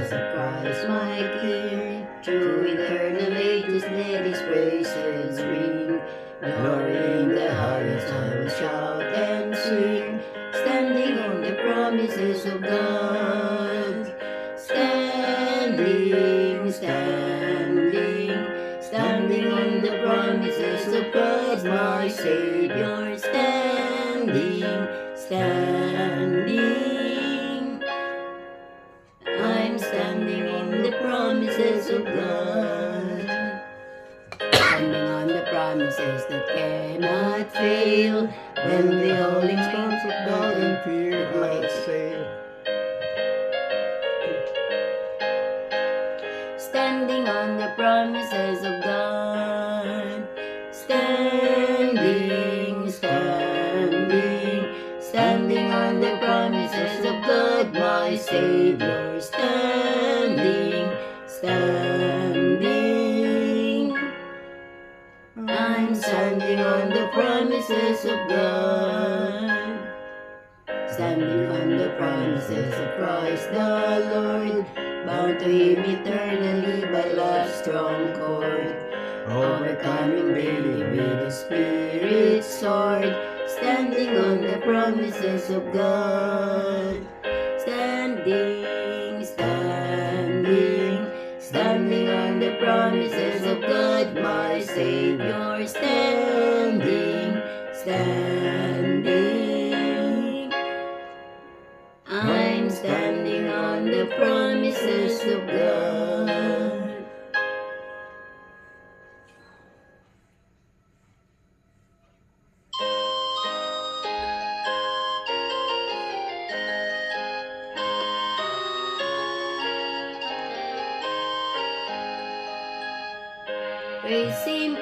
Jesus of Christ, my King. Through eternal ages, let His praises ring. Glory in the highest, I will shout and sing. Standing on the promises of God. Standing, standing, standing on the promises of God, my Savior. Standing, standing. I'm standing on the promises of God. Standing on the promises that cannot fail. When the holy storms of God and fear might sail. Standing on the promises of God. Standing, standing, standing on the promises of God, my Savior. Standing, standing. I'm standing on the promises of God. Standing on the promises of Christ the Lord, bound to Him eternally by love's strong cord, overcoming daily with the Spirit's sword, standing on the promises of God. Standing, standing, standing on the promises of God, my Savior. Standing, standing. I'm standing on the promises of God.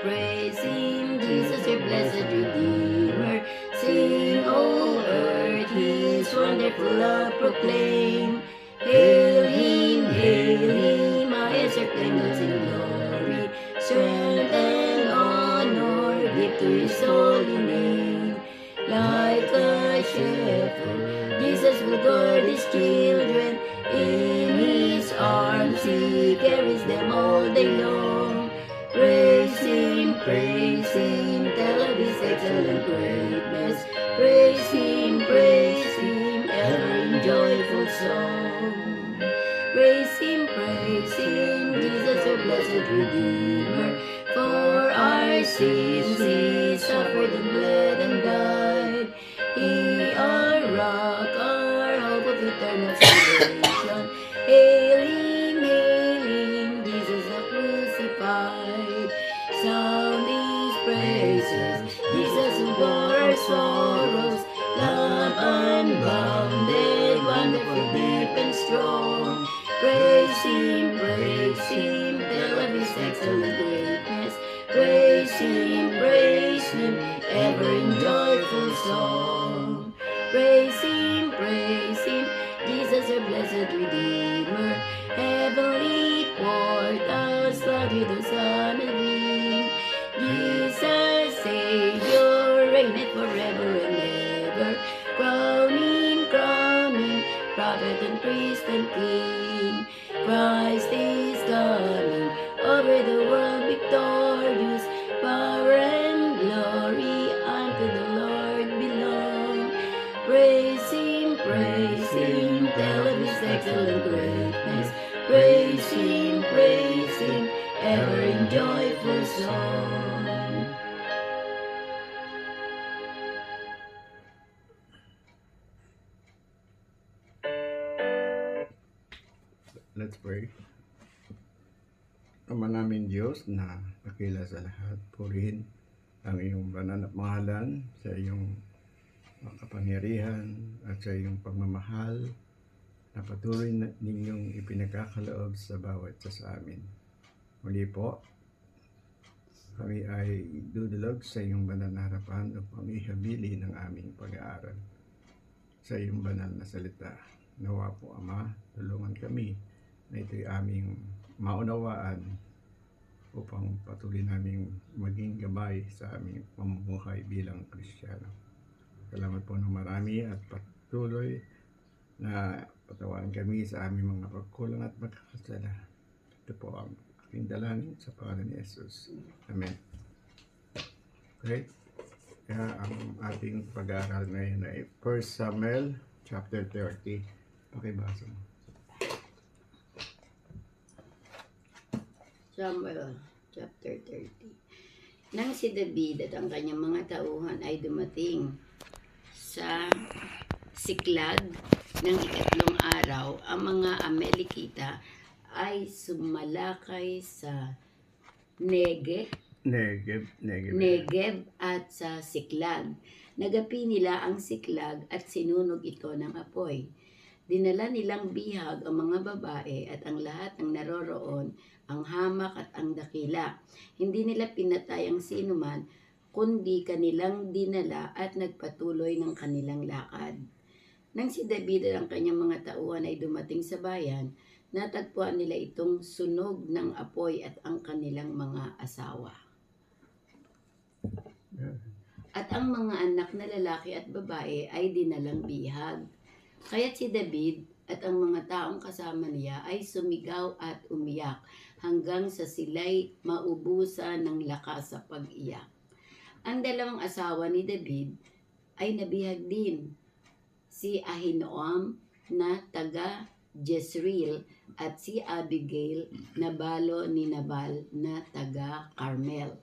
Praise Him, Jesus your blessed Redeemer. Sing, O earth, His wonderful love proclaim. Hail Him, highest earth in glory. Strength and honor give to His holy name. Like a shepherd, Jesus will guard His children. In His arms He carries them all day long. Praise Him, tell of His excellent greatness. Praise Him, ever in joyful song. Praise Him, Jesus your blessed Redeemer. For our sins He suffered and bled and died. He our rock, our hope of eternal salvation. Hail Him, Jesus the crucified. Sound His praises, Jesus who bore our sorrows. Love unbounded, wonderful, deep and strong. Praise Him, tell of His excellent greatness. Praise Him, ever in joyful song. Praise Him, Jesus your blessed Redeemer. Heavenly portals flood with the sun and wind. Jesus, Savior, reigneth forever and ever. Crowning, prophet and priest and king. Christ is coming, over the world victorious. Power and glory unto the Lord belong. Praise Him, tell of His excellent greatness. Praise Him, ever in joyful song. Let's pray. Ama namin Diyos na dakila sa lahat, purihin ang iyong banal na pangalan sa iyong kapangyarihan at sa iyong pagmamahal na patuloy ninyong ipinagkakaloob sa bawat isa sa amin. Muli po, kami ay dudulog sa iyong banal na harapan upang ihabili ng aming pag-aaral sa iyong banal na salita. Nawa po, Ama, tulungan kami na ito'y aming maunawaan upang patuloy naming maging gabay sa aming pamumuhay bilang Kristiyano. Salamat po ng marami at patuloy na patawarin kami sa aming mga pagkulang at pagkakasala. Ito po ang aking dalangin sa pangalan ni Jesus. Amen. Okay? Kaya ang ating pag-aaral ngayon ay 1 Samuel chapter 30. Pakibasa mo. Samuel chapter 30. Nang si David at ang kanyang mga tauhan ay dumating sa Siklag ng ikatlong araw, ang mga Amalekita ay sumalakay sa Negev at sa Siklag. Nagapi nila ang Siklag at sinunog ito ng apoy. Dinala nilang bihag ang mga babae at ang lahat ng naroroon, ang hamak at ang dakila. Hindi nila pinatay ang sinuman, kundi kanilang dinala at nagpatuloy ng kanilang lakad. Nang si David at ang kanyang mga tauhan ay dumating sa bayan, natagpuan nila itong sunog ng apoy at ang kanilang mga asawa. At ang mga anak na lalaki at babae ay dinalang bihag. Kaya't si David at ang mga taong kasama niya ay sumigaw at umiyak hanggang sa sila'y maubusan ng lakas sa pag-iyak. Ang dalawang asawa ni David ay nabihag din, si Ahinoam na taga Jezreel at si Abigail na balo ni Nabal na taga Carmel.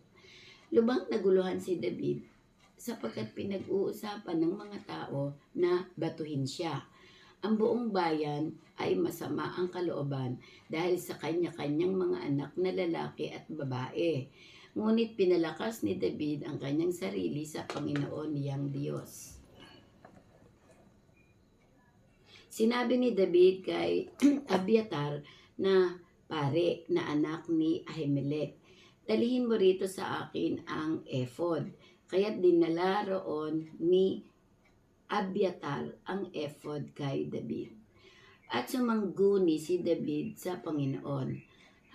Lubang naguluhan si David sapagkat pinag-uusapan ng mga tao na batuhin siya. Ang buong bayan ay masama ang kalooban dahil sa kanya-kanyang mga anak na lalaki at babae. Ngunit pinalakas ni David ang kanyang sarili sa Panginoon niyang Diyos. Sinabi ni David kay Abiatar na pare na anak ni Ahimelech, "Dalihin mo rito sa akin ang ephod." Kaya't dinala roon ni Abiatar ang ephod kay David. At sumangguni si David sa Panginoon,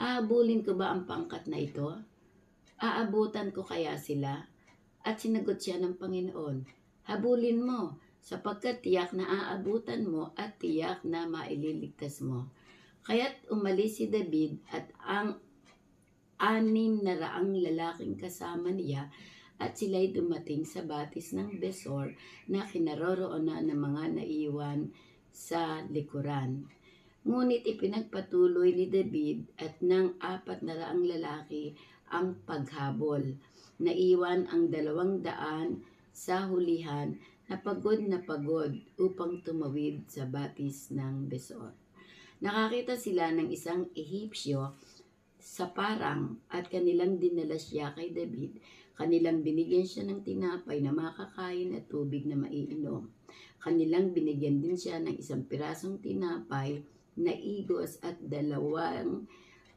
"Hahabulin ko ba ang pangkat na ito? Aabutan ko kaya sila?" At sinagot siya ng Panginoon, "Habulin mo, sapagkat tiyak na aabutan mo at tiyak na maililigtas mo." Kaya't umalis si David at ang 600 lalaking kasama niya at sila'y dumating sa batis ng Besor na kinaroroonan ng mga naiwan sa likuran. Ngunit ipinagpatuloy ni David at ng 400 lalaki ang paghabol. Naiwan ang 200 sa hulihan na pagod upang tumawid sa batis ng Besor. Nakakita sila ng isang Ehipsyo sa parang at kanilang dinala siya kay David. Kanilang binigyan siya ng tinapay na makakain at tubig na maiinom. Kanilang binigyan din siya ng 1 pirasong tinapay na igos at 2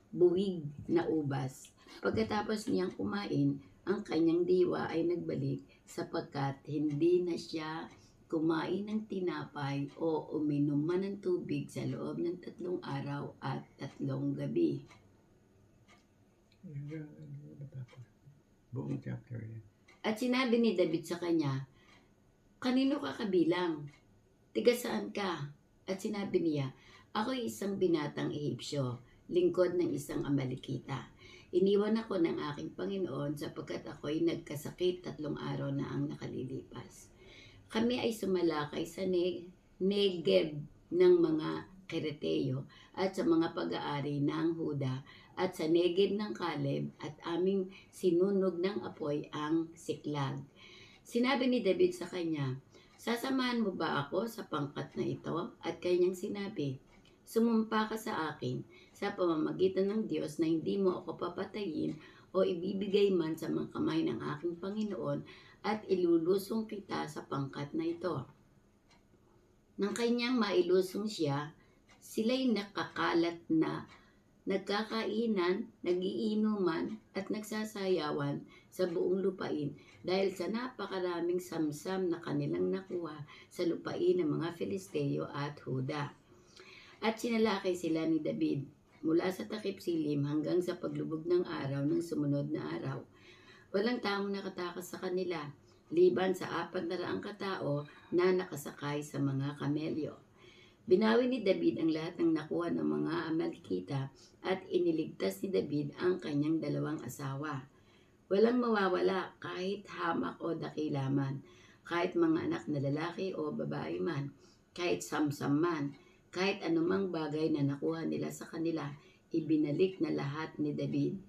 buwig na ubas. Pagkatapos niyang kumain, ang kanyang diwa ay nagbalik sapagkat hindi na siya kumain ng tinapay o uminom man ng tubig sa loob ng 3 araw at 3 gabi. Buong chapter yan. At sinabi ni David sa kanya, "Kanino ka kabilang? Tiga saan ka?" At sinabi niya, "Ako'y isang binatang Ehipsyo, lingkod ng isang Amalekita. Iniwan ako ng aking Panginoon sapagkat ako'y nagkasakit 3 araw na ang nakalilipas. Kami ay sumalakay sa Negev ng mga Kereteo at sa mga pag-aari ng Huda at sa Negev ng Caleb at aming sinunog ng apoy ang Siklag." Sinabi ni David sa kanya, "Sasamahan mo ba ako sa pangkat na ito?" At kanyang sinabi, "Sumumpa ka sa akin sa pamamagitan ng Diyos na hindi mo ako papatayin o ibibigay man sa mga kamay ng aking Panginoon at ilulusong kita sa pangkat na ito." Nang kanyang mailusong siya, sila'y nakakalat na nagkakainan, nagiinuman at nagsasayawan sa buong lupain dahil sa napakaraming samsam na kanilang nakuha sa lupain ng mga Filisteo at Huda. At sinalakay sila ni David mula sa takip silim hanggang sa paglubog ng araw ng sumunod na araw. Walang taong nakatakas sa kanila, liban sa 400 katao na nakasakay sa mga kamelyo. Binawi ni David ang lahat ng nakuha ng mga Amalekita at iniligtas ni David ang kanyang 2 asawa. Walang mawawala kahit hamak o dakila man, kahit mga anak na lalaki o babae man, kahit samsam man, kahit anumang bagay na nakuha nila sa kanila, ibinalik na lahat ni David.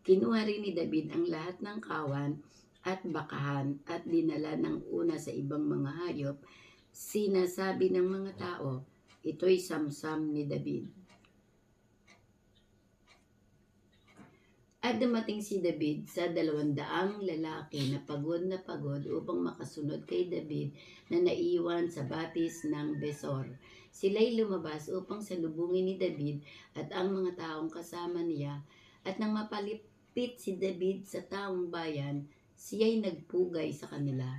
Kinuha rin ni David ang lahat ng kawan at bakahan at dinala ng una sa ibang mga hayop. Sinasabi ng mga tao, ito'y samsam ni David. At dumating si David sa 200 lalaki na pagod upang makasunod kay David na naiwan sa batis ng Besor. Sila'y lumabas upang salubungin ni David at ang mga taong kasama niya, at nang mapalipit si David sa taong bayan, siya'y nagpugay sa kanila.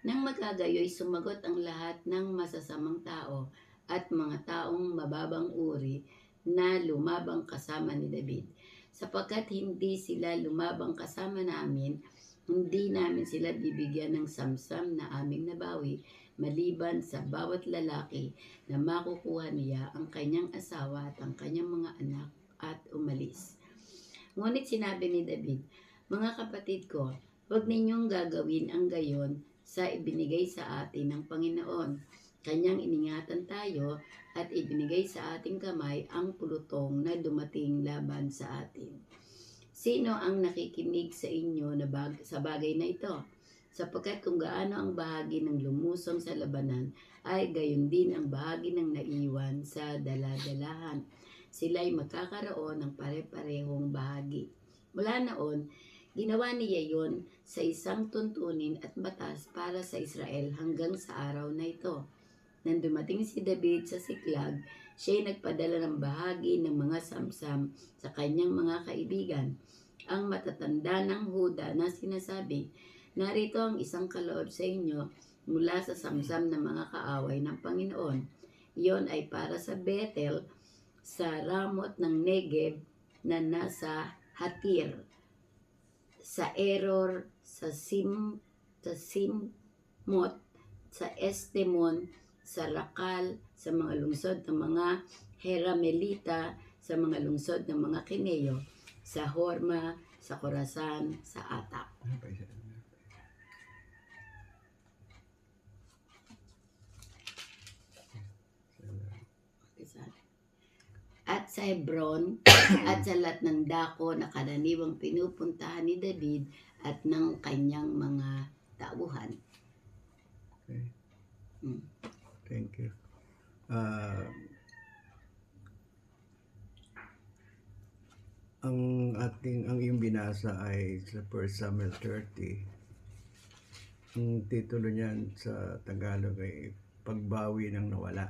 Nang magkagayoy, sumagot ang lahat ng masasamang tao at mga taong mababang uri na lumabang kasama ni David. Sapagkat hindi sila lumabang kasama namin, hindi namin sila bibigyan ng samsam na aming nabawi, maliban sa bawat lalaki na makukuha niya ang kanyang asawa at ang kanyang mga anak at umalis. Ngunit sinabi ni David, mga kapatid ko, huwag ninyong gagawin ang gayon sa ibinigay sa atin ng Panginoon. Kanyang iningatan tayo at ibinigay sa ating kamay ang pulutong na dumating laban sa atin. Sino ang nakikinig sa inyo sa bagay na ito? Sapagkat kung gaano ang bahagi ng lumusong sa labanan, ay gayon din ang bahagi ng naiwan sa daladalahan. Sila'y magkakaroon ng pare-parehong bahagi. Mula noon, ginawa niya yon sa isang tuntunin at batas para sa Israel hanggang sa araw na ito. Nang dumating si David sa Siklag, siya'y nagpadala ng bahagi ng mga samsam sa kanyang mga kaibigan. Ang matatanda ng Huda na sinasabi, narito ang isang kaloob sa inyo mula sa samsam ng mga kaaway ng Panginoon. Iyon ay para sa Bethel, sa Ramot ng Negev na nasa Hatir, sa Eror, sa Simmot, sa Estemon, sa Rakal, sa mga lungsod ng mga Heramelita, sa mga lungsod ng mga Kineo, sa Horma, sa Khorasan, sa Atak. At sa Hebron, at sa lahat ng dako na karaniwang pinupuntahan ni David at ng kanyang mga tauhan. Okay. Thank you. Ang iyong binasa ay sa 1 Samuel 30. Ang titulo niyan sa Tagalog ay Pagbawi ng Nawala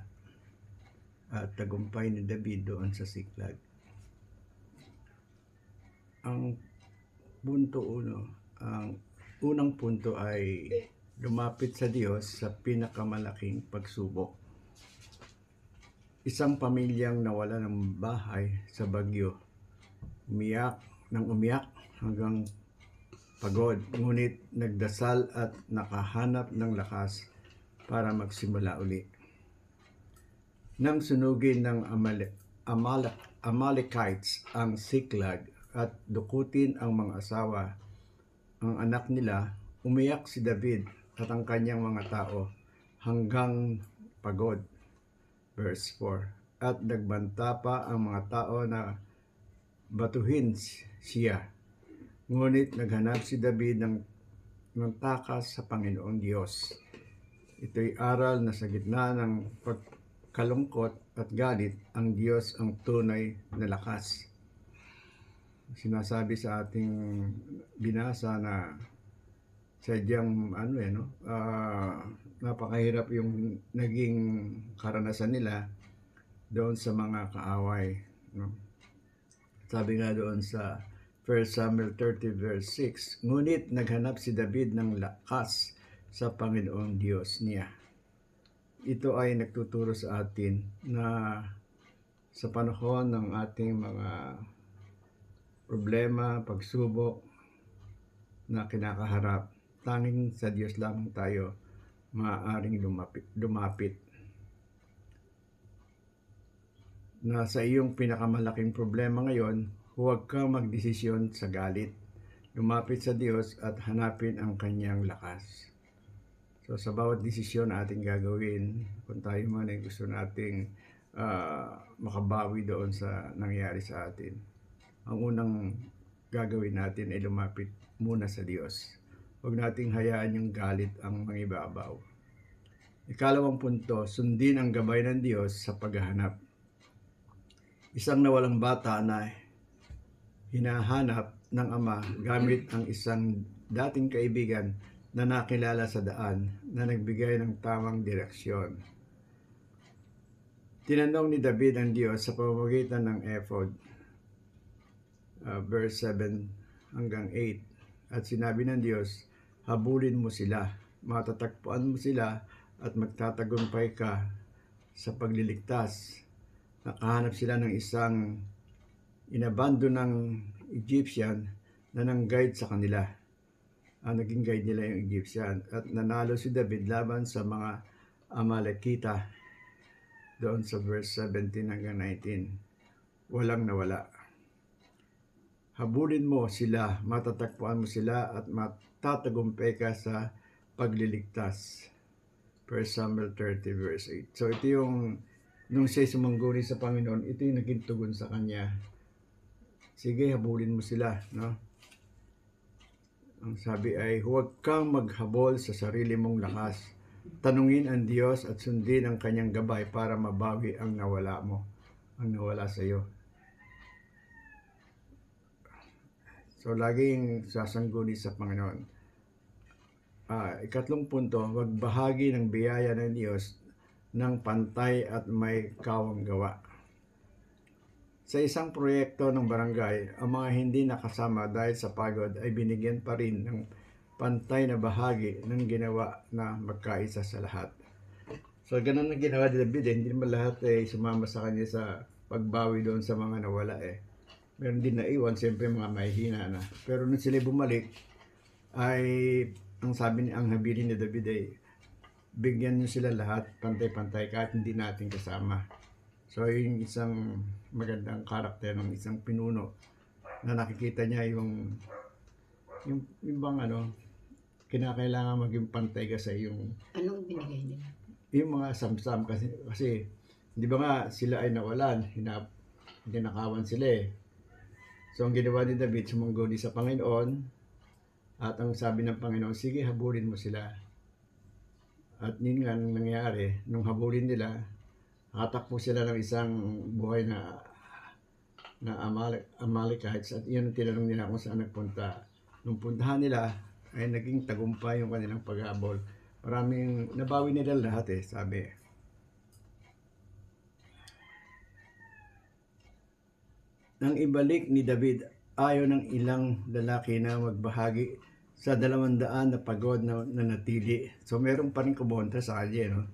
at Tagumpay ni David doon sa Siklag. Ang unang punto ay lumapit sa Diyos sa pinakamalaking pagsubok. Isang pamilyang nawala ng bahay sa bagyo. Umiyak hanggang pagod, ngunit nagdasal at nakahanap ng lakas para magsimula uli. Nang sunugin ng Amalekites ang Siklag at dukutin ang mga asawa, ang anak nila, umiyak si David at ang kanyang mga tao hanggang pagod. Verse 4. At nagbanta pa ang mga tao na batuhin siya. Ngunit naghanap si David ng takas sa Panginoong Diyos. Ito'y aral na sa gitna ng pagkalungkot at galit, ang Diyos ang tunay na lakas. Sinasabi sa ating binasa na sadyang napakahirap yung naging karanasan nila doon sa mga kaaway. Sabi nga doon sa 1 Samuel 30 verse 6, ngunit naghanap si David ng lakas sa Panginoong Diyos niya. Ito ay nagtuturo sa atin na sa panahon ng ating mga problema, pagsubok na kinakaharap, tanging sa Diyos lamang tayo maaaring lumapit. na sa iyong pinakamalaking problema ngayon, huwag kang magdesisyon sa galit. Lumapit sa Diyos at hanapin ang kanyang lakas. So sa bawat desisyon na ating gagawin, kung tayo man ay gusto nating makabawi doon sa nangyari sa atin, ang unang gagawin natin ay lumapit muna sa Diyos. Huwag nating hayaan yung galit ang mangibabaw. Ikalawang punto, sundin ang gabay ng Diyos sa paghahanap. Isang nawalang bata na hinahanap ng ama gamit ang isang dating kaibigan na nakilala sa daan na nagbigay ng tamang direksyon. Tinanong ni David ang Diyos sa pamamagitan ng ephod, verse 7 hanggang 8. At sinabi ng Diyos, habulin mo sila, matatagpuan mo sila at magtatagumpay ka sa pagliligtas. Nakahanap sila ng isang inabando ng Egyptian na nang-guide sa kanila. Naging guide nila yung Egyptian. At nanalo si David laban sa mga Amalekita doon sa verse 17 hanggang 19. Walang nawala. Habulin mo sila, matatagpuan mo sila at matatagumpay ka sa pagliligtas. 1 Samuel 30 verse 8. So ito yung nung siya'y sumangguni sa Panginoon, ito yung naging tugon sa kanya. Sige, habulin mo sila, no? Ang sabi ay, huwag kang maghabol sa sarili mong lakas. Tanungin ang Diyos at sundin ang kanyang gabay para mabawi ang nawala mo, ang nawala sa iyo. So, laging sasangguni sa Panginoon. Ikatlong punto, huwag bahagi ng biyaya ng Diyos ng pantay at may kawang gawa. Sa isang proyekto ng barangay, ang mga hindi nakasama dahil sa pagod ay binigyan pa rin ng pantay na bahagi ng ginawa na magkaisa sa lahat. So ganun ang ginawa ni David, hindi naman lahat ay sumama sa kanya sa pagbawi doon sa mga nawala Meron din na iwan, siyempre mga mahihina na. Pero nung sila bumalik, ay ang sabi ang habilin ni David ay bigyan nyo sila lahat pantay-pantay kahit hindi natin kasama. So yung isang magandang karakter ng isang pinuno na nakikita niya yung bang kinakailangan maging pantay ka sa yung Anong binigay nila? Yung mga samsam kasi di ba nga sila ay nawalan, hinakawan sila So ang ginawa ni David, sumangguni sa Panginoon at ang sabi ng Panginoon, sige habulin mo sila. At yun nga nangyari, nung habulin nila, nakatakbo sila ng isang buhay na Amalekites at yun ang tinanong nila kung saan nagpunta. Nung puntahan nila, ay naging tagumpay yung kanilang paghabol. Maraming nabawi nila lahat sabi. Nang ibalik ni David, ayaw ng ilang lalaki na magbahagi sa 200 na pagod na nanatili. So meron pa rin kumontra sa kanya, no?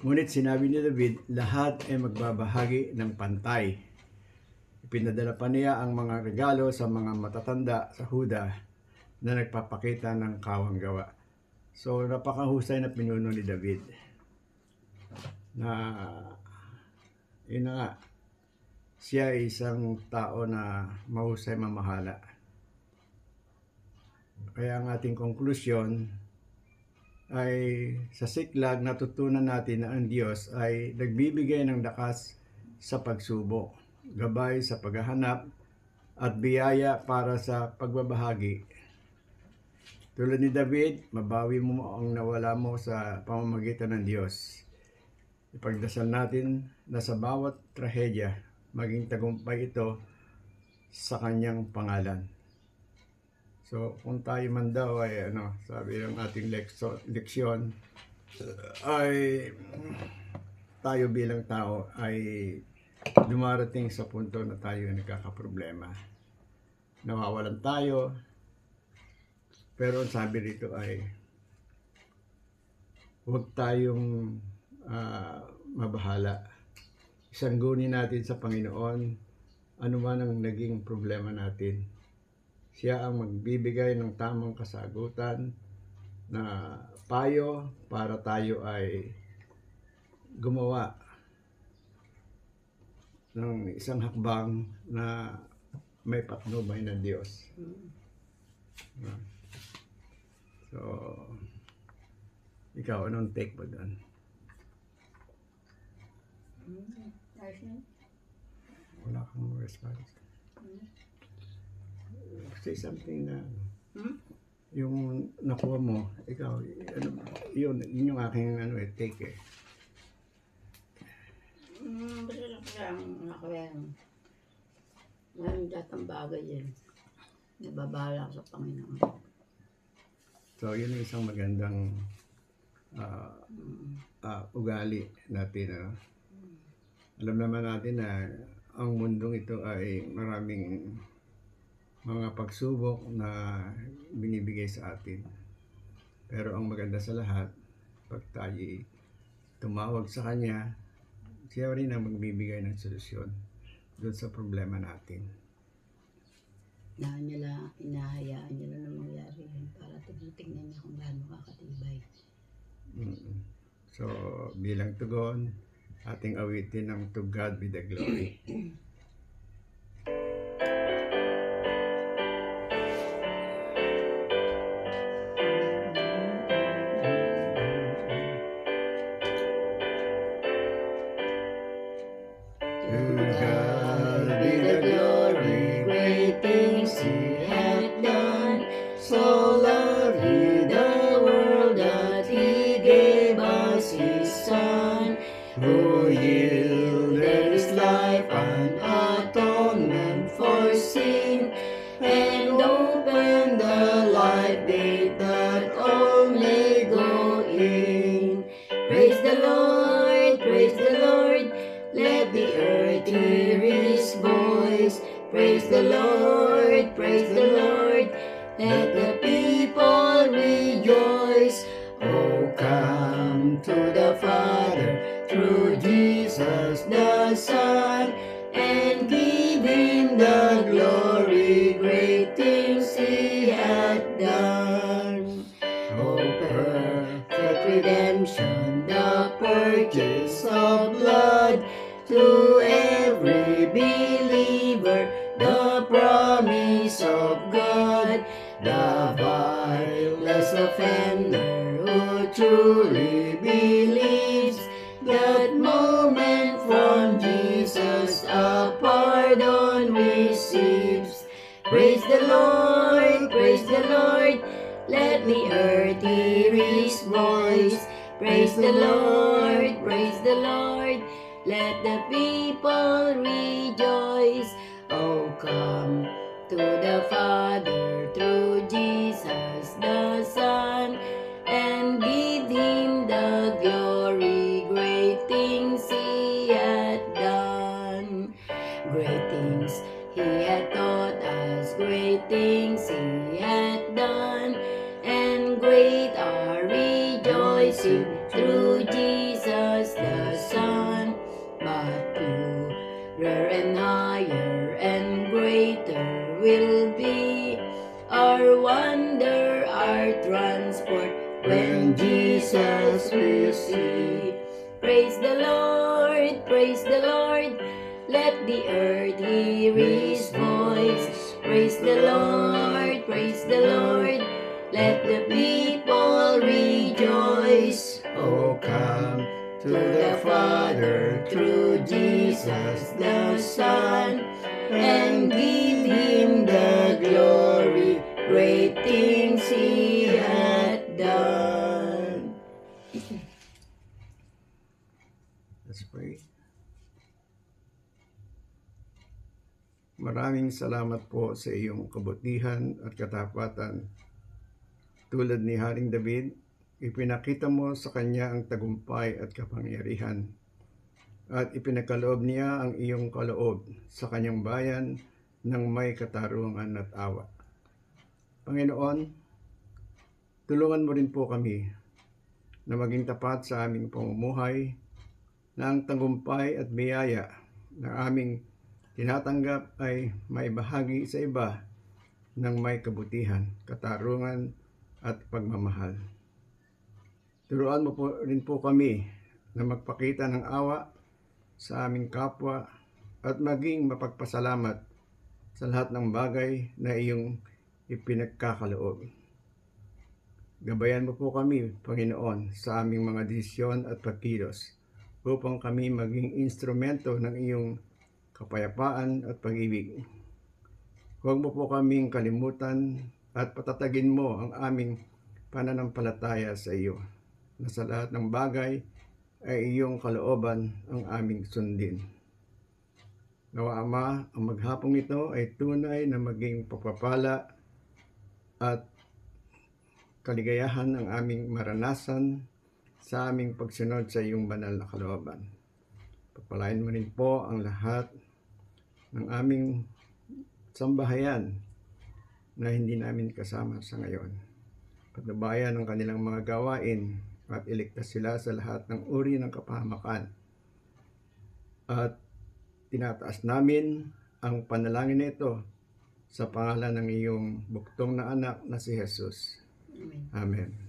Ngunit sinabi ni David, lahat ay magbabahagi ng pantay. Ipinadala pa niya ang mga regalo sa mga matatanda sa Huda na nagpapakita ng kawang gawa. So napakahusay na pinuno ni David. Na yun na nga, siya ay isang tao na mahusay mamahala. Kaya ang ating konklusyon ay sa Siklag natutunan natin na ang Diyos ay nagbibigay ng lakas sa pagsubok, gabay sa paghahanap at biyaya para sa pagbabahagi. Tulad ni David, mabawi mo ang nawala mo sa pamamagitan ng Diyos. Ipagdasal natin na sa bawat trahedya, maging tagumpay ito sa kanyang pangalan. So, kung tayo man daw ay sabi ng ating leksyon ay tayo bilang tao ay dumarating sa punto na tayo nagkakaproblema. Nawawalan tayo, pero ang sabi dito ay huwag tayong mabahala. Isangguni natin sa Panginoon ano man ang naging problema natin. Siya ang magbibigay ng tamang kasagutan na payo para tayo ay gumawa ng isang hakbang na may patnubay na Diyos. So, ikaw, anong take mo doon? Wala kang response. Say something na yung nakuha mo, ikaw, ano, yun yung aking take eh. Basta lang kayang nakawang. Ngayon datang bagay yan. Nababala sa Panginoon. So, yun yung isang magandang ugali natin. Ano? Alam naman natin na ang mundong ito ay maraming mga pagsubok na binibigay sa atin. Pero ang maganda sa lahat, pag tayo tumawag sa Kanya, siya rin ang magbibigay ng solusyon doon sa problema natin. Inahayaan niya lang na mangyari yun para tignan niya kung gaano kakatibay. So, bilang tugon, ating awitin ng To God Be the Glory. To God be the glory, great things He hath done. So loved He the world that He gave us His Son, who yielded His life an atonement for sin, and opened the life gate that all may go in. Praise the Lord, praise the Lord. Let the earth hear His voice. Praise the Lord, praise the Lord. Let the people rejoice. Oh, come to the Father through Jesus the Son, and give Him the glory, great things He hath done. Oh, perfect redemption, the purchase of blood, to every believer, the promise of God, the vilest offender who truly believes, that moment from Jesus a pardon receives. Praise the Lord, praise the Lord. Let the earth hear His voice. Praise the Lord, praise the Lord. Let the people rejoice. Oh, come to the Father through Jesus the Son, and give Him the glory, great things He hath done. Great things He hath taught us, great things He hath done, and great our rejoicing through Jesus the Son. But purer and higher and greater will be our wonder, our transport, when Jesus we see. Praise the Lord, praise the Lord. Let the earth hear His voice. Praise the Lord, praise the Lord. Let the people rejoice. Oh, come to the Father through Jesus the Son, and give Him the glory, great things He hath done. Let's pray. Maraming salamat po sa iyong kabutihan at katapatan. Tulad ni Haring David, ipinakita mo sa kanya ang tagumpay at kapangyarihan, at ipinakaloob niya ang iyong kaloob sa kanyang bayan ng may katarungan at awa. Panginoon, tulungan mo rin po kami na maging tapat sa aming pamumuhay, na ang tagumpay at biyaya na aming tinatanggap ay may bahagi sa iba ng may kabutihan, katarungan at pagmamahal. Turuan mo po rin po kami na magpakita ng awa sa aming kapwa at maging mapagpasalamat sa lahat ng bagay na iyong ipinagkakaloob. Gabayan mo po kami, Panginoon, sa aming mga desisyon at pagkilos upang kami maging instrumento ng iyong kapayapaan at pag-ibig. Huwag mo po kaming kalimutan at patatagin mo ang aming pananampalataya sa iyo, na sa lahat ng bagay ay iyong kalooban ang aming sundin. Nawa Ama, ang maghapong ito ay tunay na maging pagpapala at kaligayahan ang aming maranasan sa aming pagsunod sa iyong banal na kalooban. Pagpalain mo rin po ang lahat ng aming sambahayan na hindi namin kasama sa ngayon. Patnubayan ang kanilang mga gawain at iligtas sila sa lahat ng uri ng kapahamakan. At tinataas namin ang panalangin nito sa pangalan ng iyong buktong na anak na si Jesus. Amen. Amen.